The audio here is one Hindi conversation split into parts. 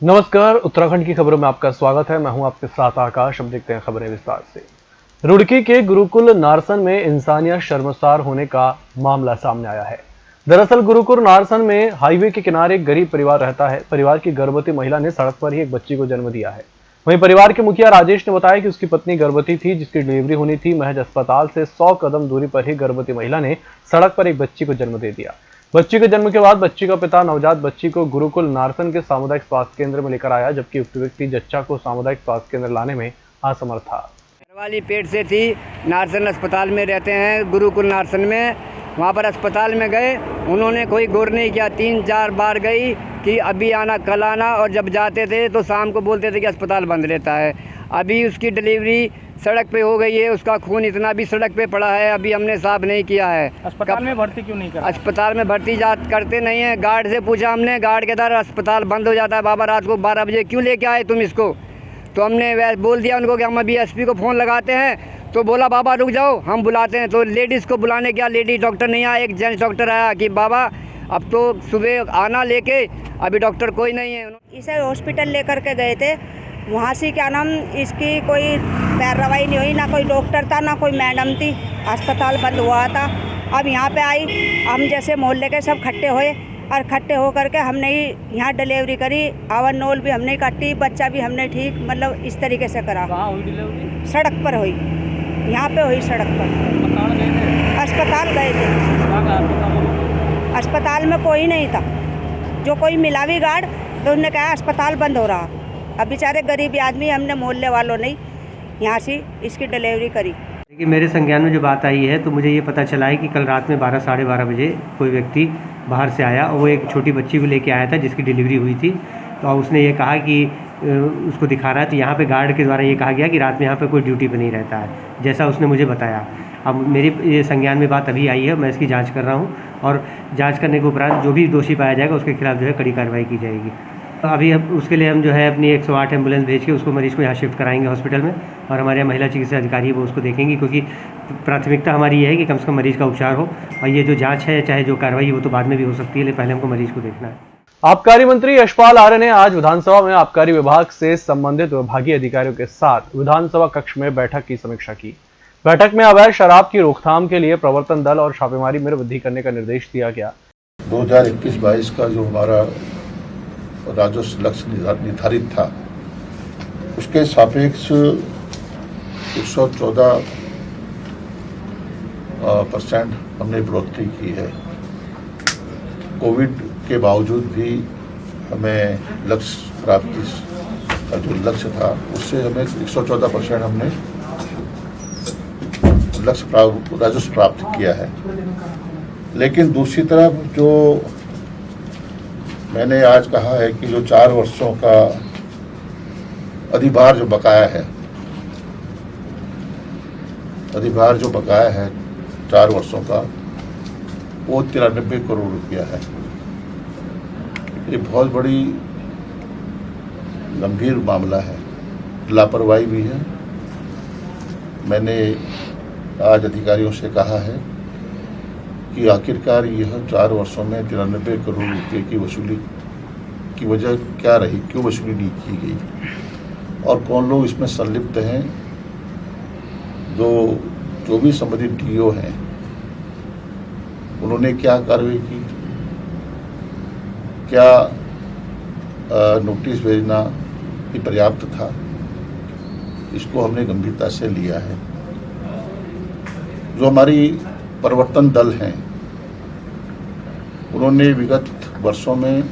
नमस्कार, उत्तराखंड की खबरों में आपका स्वागत है। मैं हूं आपके साथ आकाश। अब देखते हैं खबरें विस्तार से। रुड़की के गुरुकुल नारसन में इंसानियत शर्मसार होने का मामला सामने आया है। दरअसल गुरुकुल नारसन में हाईवे के किनारे एक गरीब परिवार रहता है। परिवार की गर्भवती महिला ने सड़क पर ही एक बच्ची को जन्म दिया है। वहीं परिवार के मुखिया राजेश ने बताया कि उसकी पत्नी गर्भवती थी, जिसकी डिलीवरी होनी थी। महज अस्पताल से 100 कदम दूरी पर ही गर्भवती महिला ने सड़क पर एक बच्ची को जन्म दे दिया। बच्ची के जन्म के बाद बच्ची का पिता नवजात बच्ची को गुरुकुल नारसन के सामुदायिक स्वास्थ्य केंद्र में लेकर आया, जबकि उक्त व्यक्ति जच्चा को सामुदायिक स्वास्थ्य केंद्र लाने में असमर्थ था। वाली पेट से थी, नारसन अस्पताल में रहते हैं, गुरुकुल नारसन में। वहाँ पर अस्पताल में गए, उन्होंने कोई गौर नहीं किया। 3-4 बार गई कि अभी आना, कल आना, और जब जाते थे तो शाम को बोलते थे कि अस्पताल बंद रहता है। अभी उसकी डिलीवरी सड़क पे हो गई है, उसका खून इतना भी सड़क पे पड़ा है, अभी हमने साफ नहीं किया है। अस्पताल में भर्ती क्यों नहीं करा? अस्पताल में भर्ती करते नहीं है। गार्ड से पूछा हमने, गार्ड के द्वारा अस्पताल बंद हो जाता है। बाबा रात को 12 बजे क्यों लेके आए तुम इसको? तो हमने बोल दिया उनको कि हम अभी एसपी को फ़ोन लगाते हैं। तो बोला बाबा रुक जाओ, हम बुलाते हैं। तो लेडीज़ को बुलाने गया, लेडी डॉक्टर नहीं आया, एक जेंट्स डॉक्टर आया कि बाबा अब तो सुबह आना लेके, अभी डॉक्टर कोई नहीं है। इसे हॉस्पिटल लेकर के गए थे, वहाँ से क्या नाम इसकी कोई पैरवाई नहीं हुई, ना कोई डॉक्टर था ना कोई मैडम थी। अस्पताल बंद हुआ था। अब यहाँ पे आई, हम जैसे मोहल्ले के सब खट्टे हुए और खट्टे हो करके हमने ही यहाँ डिलीवरी करी। आवन नोल भी हमने काटी, बच्चा भी हमने ठीक मतलब इस तरीके से करा। कहाँ हुई डिलीवरी? सड़क पर हुई, यहाँ पे हुई सड़क पर। अस्पताल गए थे। अस्पताल में कोई नहीं था। जो कोई मिला भी गार्ड तो उन्होंने कहा अस्पताल बंद हो रहा। अब बेचारे गरीब आदमी, हमने मोहल्ले वालों ने यहाँ से इसकी डिलीवरी करी। देखिए, मेरे संज्ञान में जो बात आई है तो मुझे ये पता चला है कि कल रात में 12 साढ़े 12 बजे कोई व्यक्ति बाहर से आया और वो एक छोटी बच्ची को लेके आया था जिसकी डिलीवरी हुई थी। तो उसने ये कहा कि उसको दिखा रहा है। तो यहाँ पे गार्ड के द्वारा ये कहा गया कि रात में यहाँ पे कोई ड्यूटी पे नहीं रहता है, जैसा उसने मुझे बताया। अब मेरी ये संज्ञान में बात अभी आई है, मैं इसकी जाँच कर रहा हूँ और जाँच करने के उपरांत जो भी दोषी पाया जाएगा उसके खिलाफ जो है कड़ी कार्रवाई की जाएगी। अभी अब उसके लिए हम जो है अपनी 108 एम्बुलेंस भेज के उसको मरीज़ को यहाँ शिफ्ट कराएंगे हॉस्पिटल में, और हमारे यहाँ महिला चिकित्सा अधिकारी है वो उसको देखेंगी, क्योंकि प्राथमिकता हमारी ये है कि कम से कम मरीज़ का उपचार हो। और ये जो जांच है चाहे जो कार्रवाई वो तो बाद में भी हो सकती है, लेकिन पहले हमको मरीज़ को देखना है। आबकारी मंत्री यशपाल आर्य ने आज विधानसभा में आबकारी विभाग से संबंधित विभागीय अधिकारियों के साथ विधानसभा कक्ष में बैठक की समीक्षा की। बैठक में अवैध शराब की रोकथाम के लिए प्रवर्तन दल और छापेमारी में वृद्धि करने का निर्देश दिया गया। 2021-22 का जो हमारा राजस्व लक्ष्य निर्धारित था, उसके सापेक्ष 114% हमने बढ़ोतरी की है। कोविड के बावजूद भी हमें लक्ष्य प्राप्ति का जो लक्ष्य था उससे हमें 114% हमने राजस्व प्राप्त किया है। लेकिन दूसरी तरफ जो मैंने आज कहा है कि जो 4 वर्षों का अधिभार जो बकाया है, 4 वर्षों का, वो 93 करोड़ रुपया है। ये बहुत बड़ी गंभीर मामला है, लापरवाही भी है। मैंने आज अधिकारियों से कहा है कि आखिरकार यह 4 वर्षों में 93 करोड़ रुपये की वसूली की वजह क्या रही, क्यों वसूली नहीं की गई और कौन लोग इसमें संलिप्त हैं। जो भी संबंधित डीओ हैं उन्होंने क्या कार्रवाई की, क्या नोटिस भेजना ही पर्याप्त था, इसको हमने गंभीरता से लिया है। जो हमारी प्रवर्तन दल हैं उन्होंने विगत वर्षों में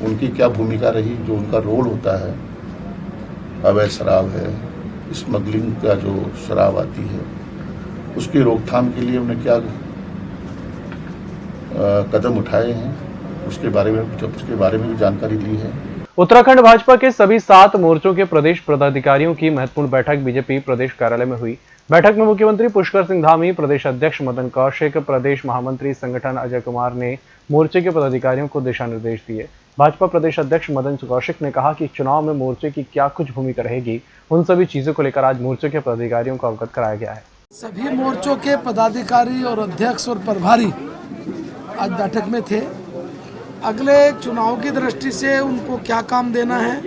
उनकी क्या भूमिका रही, जो उनका रोल होता है, अवैध शराब है, स्मगलिंग का जो शराब आती है, उसकी रोकथाम के लिए उन्हें क्या कदम उठाए हैं, उसके बारे में भी जानकारी ली है। उत्तराखंड भाजपा के सभी 7 मोर्चों के प्रदेश पदाधिकारियों की महत्वपूर्ण बैठक बीजेपी प्रदेश कार्यालय में हुई। बैठक में मुख्यमंत्री पुष्कर सिंह धामी, प्रदेश अध्यक्ष मदन कौशिक, प्रदेश महामंत्री संगठन अजय कुमार ने मोर्चे के पदाधिकारियों को दिशा निर्देश दिए। भाजपा प्रदेश अध्यक्ष मदन कौशिक ने कहा कि चुनाव में मोर्चे की क्या कुछ भूमिका रहेगी, उन सभी चीजों को लेकर आज मोर्चे के पदाधिकारियों को अवगत कराया गया है। सभी मोर्चों के पदाधिकारी और अध्यक्ष और प्रभारी आज बैठक में थे। अगले चुनाव की दृष्टि से उनको क्या काम देना है,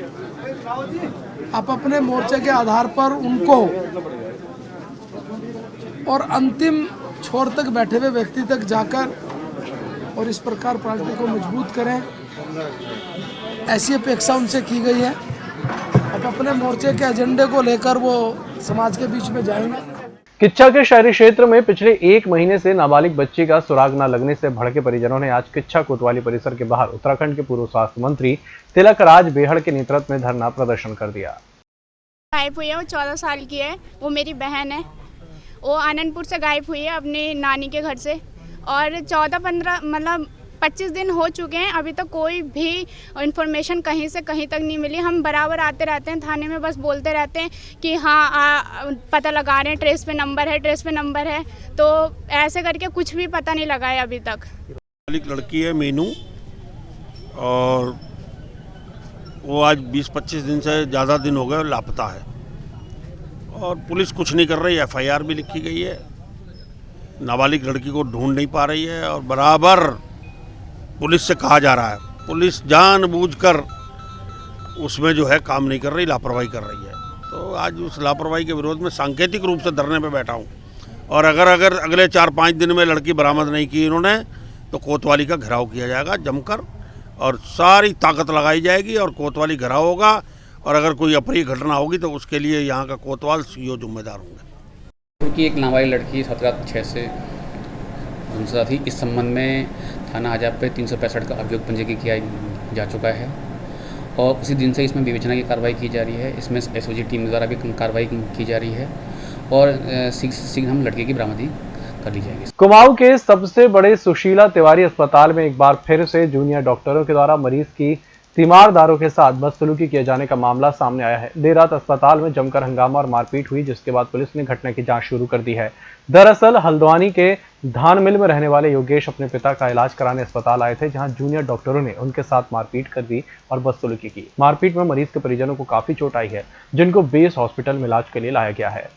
आप अपने मोर्चे के आधार पर उनको और अंतिम छोर तक बैठे हुए व्यक्ति तक जाकर और इस प्रकार पार्टी को मजबूत करें, ऐसी अपेक्षा उनसे की गई है। अब अपने मोर्चे के एजेंडे को लेकर वो समाज के बीच में जाएंगे। किच्चा के शहरी क्षेत्र में पिछले 1 महीने से नाबालिग बच्ची का सुराग न लगने से भड़के परिजनों ने आज किच्चा कोतवाली परिसर के बाहर उत्तराखंड के पूर्व स्वास्थ्य मंत्री तिलक राज बेहड़ के नेतृत्व में धरना प्रदर्शन कर दिया। गायब हुई है, वो 14 साल की है, वो मेरी बहन है। वो आनंदपुर से गायब हुई है अपनी नानी के घर से, और 14-15 मतलब 25 दिन हो चुके हैं, अभी तक कोई भी इंफॉर्मेशन कहीं से कहीं तक नहीं मिली। हम बराबर आते रहते हैं थाने में, बस बोलते रहते हैं कि हाँ पता लगा रहे हैं, ट्रेस पे नंबर है, ट्रेस पे नंबर है, तो ऐसे करके कुछ भी पता नहीं लगा है अभी तक। एक लड़की है मीनू, और वो आज 20-25 दिन से ज़्यादा दिन हो गए लापता है, और पुलिस कुछ नहीं कर रही। FIR भी लिखी गई है, नाबालिग लड़की को ढूंढ नहीं पा रही है, और बराबर पुलिस से कहा जा रहा है, पुलिस जानबूझकर उसमें जो है काम नहीं कर रही, लापरवाही कर रही है। तो आज उस लापरवाही के विरोध में सांकेतिक रूप से धरने पे बैठा हूँ, और अगर अगले 4-5 दिन में लड़की बरामद नहीं की इन्होंने, तो कोतवाली का घेराव किया जाएगा जमकर, और सारी ताकत लगाई जाएगी और कोतवाली घेराव होगा, और अगर कोई अप्रिय घटना होगी तो उसके लिए यहाँ का कोतवाल सीओ जिम्मेदार होंगे। क्योंकि एक नाबालिग लड़की 17/6 से गुमशुदा थी। इस संबंध में थाना आजाब पे 365 का अभियोग पंजीकृत किया जा चुका है, और उसी दिन से इसमें विवेचना की कार्रवाई की जा रही है। इसमें SOG टीम द्वारा भी कार्रवाई की जा रही है, और शीघ्र हम लड़के की बरामदी कर ली जाएगी। कुमाऊं के सबसे बड़े सुशीला तिवारी अस्पताल में एक बार फिर से जूनियर डॉक्टरों के द्वारा मरीज की तीमारदारों के साथ बदसलूकी किए जाने का मामला सामने आया है। देर रात अस्पताल में जमकर हंगामा और मारपीट हुई, जिसके बाद पुलिस ने घटना की जांच शुरू कर दी है। दरअसल हल्द्वानी के धान मिल में रहने वाले योगेश अपने पिता का इलाज कराने अस्पताल आए थे, जहां जूनियर डॉक्टरों ने उनके साथ मारपीट कर दी और बदसलूकी की। मारपीट में मरीज के परिजनों को काफी चोट आई है, जिनको बेस हॉस्पिटल में इलाज के लिए लाया गया है।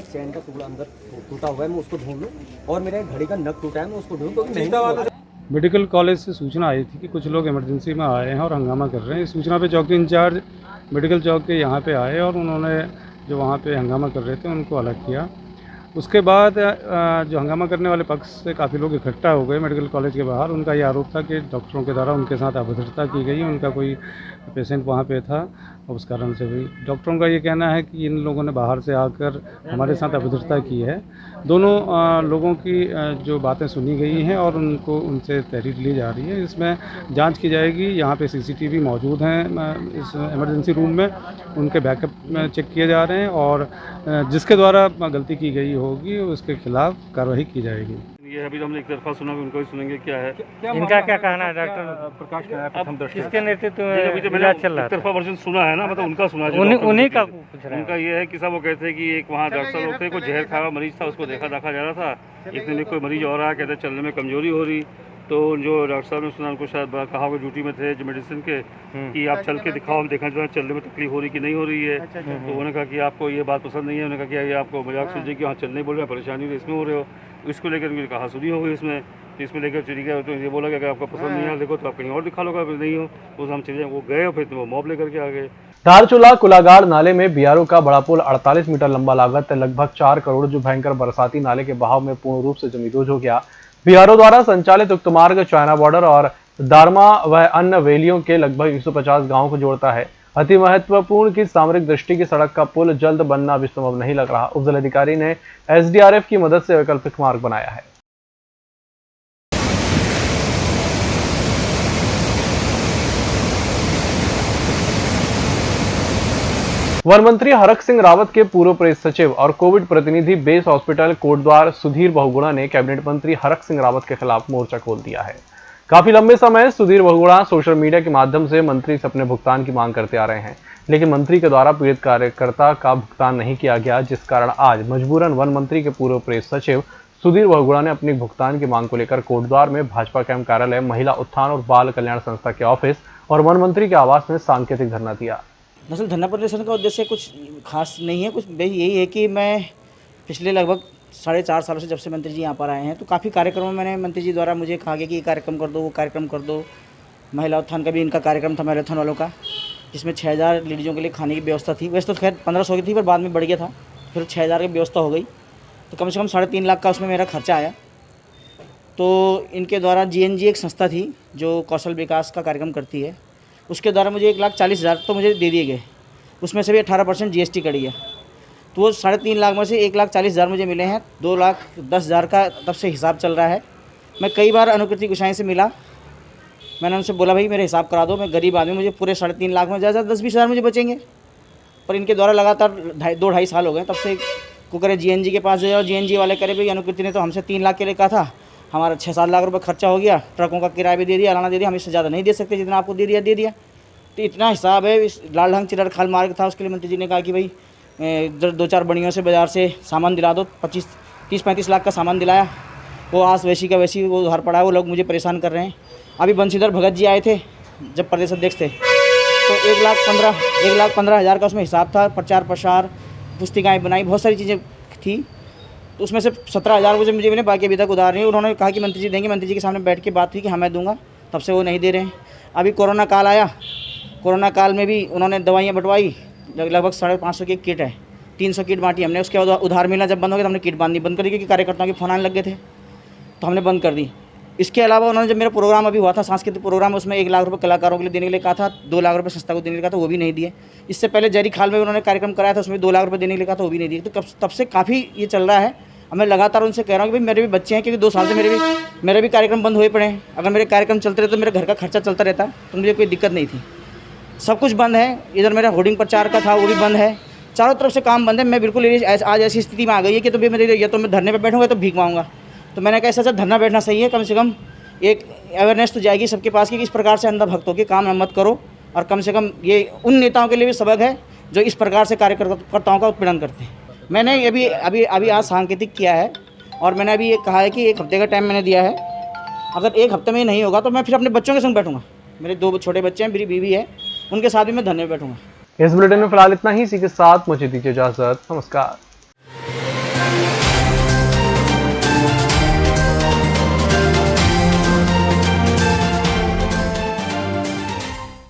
चैन का टुकड़ा अंदर टूटा हुआ है, मैं उसको ढूंढ लूं, और मेरा एक घड़ी का नग टूटा है, मैं उसको ढूंढ क्योंकि मेडिकल कॉलेज से सूचना आई थी कि कुछ लोग इमरजेंसी में आए हैं और हंगामा कर रहे हैं। इस सूचना पे चौकी इंचार्ज मेडिकल चौक के यहाँ पे आए, और उन्होंने जो वहाँ पे हंगामा कर रहे थे उनको अलग किया। उसके बाद जो हंगामा करने वाले पक्ष से काफ़ी लोग इकट्ठा हो गए मेडिकल कॉलेज के बाहर। उनका ये आरोप था कि डॉक्टरों के द्वारा उनके साथ अभद्रता की गई, उनका कोई पेशेंट वहाँ पे था, और उस कारण से भी डॉक्टरों का ये कहना है कि इन लोगों ने बाहर से आकर हमारे साथ अभद्रता की है। दोनों लोगों की जो बातें सुनी गई हैं और उनको उनसे तहरीर ली जा रही है। इसमें जांच की जाएगी। यहाँ पे CCTV मौजूद हैं इस इमरजेंसी रूम में, उनके बैकअप चेक किए जा रहे हैं, और जिसके द्वारा गलती की गई होगी उसके खिलाफ कार्रवाई की जाएगी। ये अभी हमने एक तरफा सुना, उनको भी सुनेंगे क्या है, इनका क्या कहना है। डॉक्टर प्रकाश किसके नेतृत्व में इलाज चल रहा है? एक तरफा वर्जन सुना है ना, मतलब उनका सुना है, उन्हीं का पूछ रहा है। उनका ये है कि सब वो कहते हैं कि एक वहाँ डॉक्टर साहब लोग थे, कोई जहर खा हुआ मरीज था, उसको देखा जा रहा था। इतने में कोई मरीज और आया, कहते चलने में कमजोरी हो रही, तो जो डॉक्टर साहब ने सुना, उनको शायद कहा होगा ड्यूटी में थे जो मेडिसिन के, कि आप चल के दिखाओ, हम देखना चाहते चलने में तकलीफ हो रही कि नहीं हो रही है। तो उन्होंने कहा कि आपको ये बात पसंद नहीं है। उन्होंने कहा कि ये आपको मजाक सूझे कि हाँ चलने बोल रहे हैं, परेशानी हो रही है, इसमें हो रहे हो। इसको लेकर उनकी कहा सुनी हो गई इसमें, तो इसमें लेकर चली गया। तो ये बोला कि अगर आपको पसंद नहीं है देखो तो आप कहीं और दिखा लो, फिर नहीं हो तो हम चले। वो गए और फिर वो मॉब लेकर के आ गए। धारचूला कुलागाड़ नाले में BRO का बड़ा पुल 48 मीटर लंबा लागत लगभग 4 करोड़ जो भयंकर बरसाती नाले के बहाव में पूर्ण रूप से जमींदोज हो गया। BRO द्वारा संचालित उक्त मार्ग चाइना बॉर्डर और दारमा व अन्य वैलियों के लगभग 150 गांवों को जोड़ता है। अति महत्वपूर्ण की सामरिक दृष्टि की सड़क का पुल जल्द बनना अभी संभव नहीं लग रहा। उपजिलाधिकारी ने SDRF की मदद से वैकल्पिक मार्ग बनाया है। वन मंत्री हरक सिंह रावत के पूर्व प्रेस सचिव और कोविड प्रतिनिधि बेस हॉस्पिटल कोटद्वार सुधीर बहुगुणा ने कैबिनेट मंत्री हरक सिंह रावत के खिलाफ मोर्चा खोल दिया है। काफी लंबे समय सुधीर बहुगुणा सोशल मीडिया के माध्यम से मंत्री से अपने भुगतान की मांग करते आ रहे हैं, लेकिन मंत्री के द्वारा पीड़ित कार्यकर्ता का भुगतान नहीं किया गया, जिस कारण आज मजबूरन वन मंत्री के पूर्व प्रेस सचिव सुधीर बहुगुणा ने अपनी भुगतान की मांग को लेकर कोटद्वार में भाजपा कैंप कार्यालय, महिला उत्थान और बाल कल्याण संस्था के ऑफिस और वन मंत्री के आवास में सांकेतिक धरना दिया। दरअसल धरना प्रदर्शन का उद्देश्य कुछ खास नहीं है, कुछ यही है कि मैं पिछले लगभग 4.5 सालों से जब से मंत्री जी यहाँ पर आए हैं, तो काफ़ी कार्यक्रमों में मैंने मंत्री जी द्वारा मुझे कहा गया कि ये कार्यक्रम कर दो, वो कार्यक्रम कर दो। महिला उत्थान का भी इनका कार्यक्रम था, महिला उत्थान वालों का, जिसमें 6000 लेडीज़ों के लिए खाने की व्यवस्था थी। वैसे तो खैर 1500 की थी, पर बाद में बढ़ गया था, फिर 6000 की व्यवस्था हो गई, तो कम से कम 3.5 लाख का उसमें मेरा खर्चा आया। तो इनके द्वारा GNG एक संस्था थी जो कौशल विकास का कार्यक्रम करती है, उसके द्वारा मुझे 1,40,000 तो मुझे दे दिए गए, उसमें से भी 18% GST कट गया। तो वो 3.5 लाख में से 1,40,000 मुझे मिले हैं। 2,10,000 का तब से हिसाब चल रहा है। मैं कई बार अनुकृति गोसाई से मिला, मैंने उनसे बोला भाई मेरे हिसाब करा दो, मैं गरीब आदमी, मुझे पूरे 3.5 लाख में ज़्यादा 10-20 हज़ार मुझे बचेंगे। पर इनके द्वारा लगातार 2-2.5 साल हो गए, तब से को करे GNG के पास जो है, और GNG वाले करे भाई अनुकृति ने तो हमसे 3 लाख के लिए कहा था, हमारा 6-7 लाख रुपये खर्चा हो गया, ट्रकों का किराया भी दे दिया, अलाना दे दिया, हम इससे ज़्यादा नहीं दे सकते, जितना आपको दे दिया। तो इतना हिसाब है। इस लालढंग चिरर खाल मार्ग था, उसके लिए मंत्री जी ने कहा कि भाई 2-4 बड़ियों से बाज़ार से सामान दिला दो। 30-35 लाख का सामान दिलाया, वो आज वैसी का वैसी वो उधार पड़ा है, वो लोग मुझे परेशान कर रहे हैं। अभी बंशीधर भगत जी आए थे जब प्रदेश अध्यक्ष थे, तो 1,15,000 का उसमें हिसाब था। प्रचार प्रसार, पुस्तिकाएँ बनाई, बहुत सारी चीज़ें थी, तो उसमें से 17,000 मुझे मिले, बाकी अभी तक उधार नहीं। उन्होंने कहा कि मंत्री जी देंगे, मंत्री जी के सामने बैठ के बात हुई कि हाँ मैं दूंगा, तब से वो नहीं दे रहे हैं। अभी कोरोना काल आया, कोरोना काल में भी उन्होंने दवाइयाँ बंटवाई, लगभग 550 की किट है, 300 किट बांटी हमने। उसके बाद उधार मिला जब बंद हो गया, तो हमने किट बांधनी बंद कर दी, क्योंकि कार्यकर्ताओं के फ़ोन आने लग गए थे, तो हमने बंद कर दी। इसके अलावा उन्होंने जब मेरा प्रोग्राम अभी हुआ था, सांस्कृतिक प्रोग्राम, उसमें 1 लाख रुपये कलाकारों के लिए देने के लिए कहा था, 2 लाख रुपये संस्था को देने के लिए कहा था, वो भी नहीं दिए। इससे पहले जरी खाल में उन्होंने कार्यक्रम कराया था, उसमें 2 लाख रुपये देने के लिए कहा था, वो भी नहीं दिए। तो तब से काफ़ी ये चल रहा है। अब मैं लगातार उनसे कह रहा हूँ कि भाई मेरे भी बच्चे हैं, क्योंकि 2 साल से मेरे भी कार्यक्रम बंद हुए पड़े हैं। अगर मेरे कार्यक्रम चलते रहते तो मेरे घर का खर्चा चलता रहता, तो मुझे कोई दिक्कत नहीं थी। सब कुछ बंद है। इधर मेरा होर्डिंग प्रचार का था, वो भी बंद है। चारों तरफ से काम बंद है। मैं बिल्कुल आज ऐसी स्थिति में आ गई है कि तो मेरे या तो मैं धरने पर बैठूंगा तो भीख मांगूंगा। तो मैंने कहा ऐसा धरना बैठना सही है, कम से कम एक अवेयरनेस तो जाएगी सबके पास कि इस प्रकार से अंधा भक्तों के काम मत करो। और कम से कम ये उन नेताओं के लिए भी सबक है जो इस प्रकार से कार्यकर्ताओं का उत्पीड़न करते हैं। मैंने अभी आज सांकेतिक किया है, और मैंने अभी ये कहा है कि 1 हफ्ते का टाइम मैंने दिया है। अगर 1 हफ्ते में नहीं होगा तो मैं फिर अपने बच्चों के संग बैठूंगा। मेरे 2 छोटे बच्चे हैं, मेरी बीवी है, उनके साथ भी मैं धरने में बैठूंगा। इस बुलेटिन में फिलहाल इतना ही। इसी के साथ मुझे दीजिए इजाजत। नमस्कार।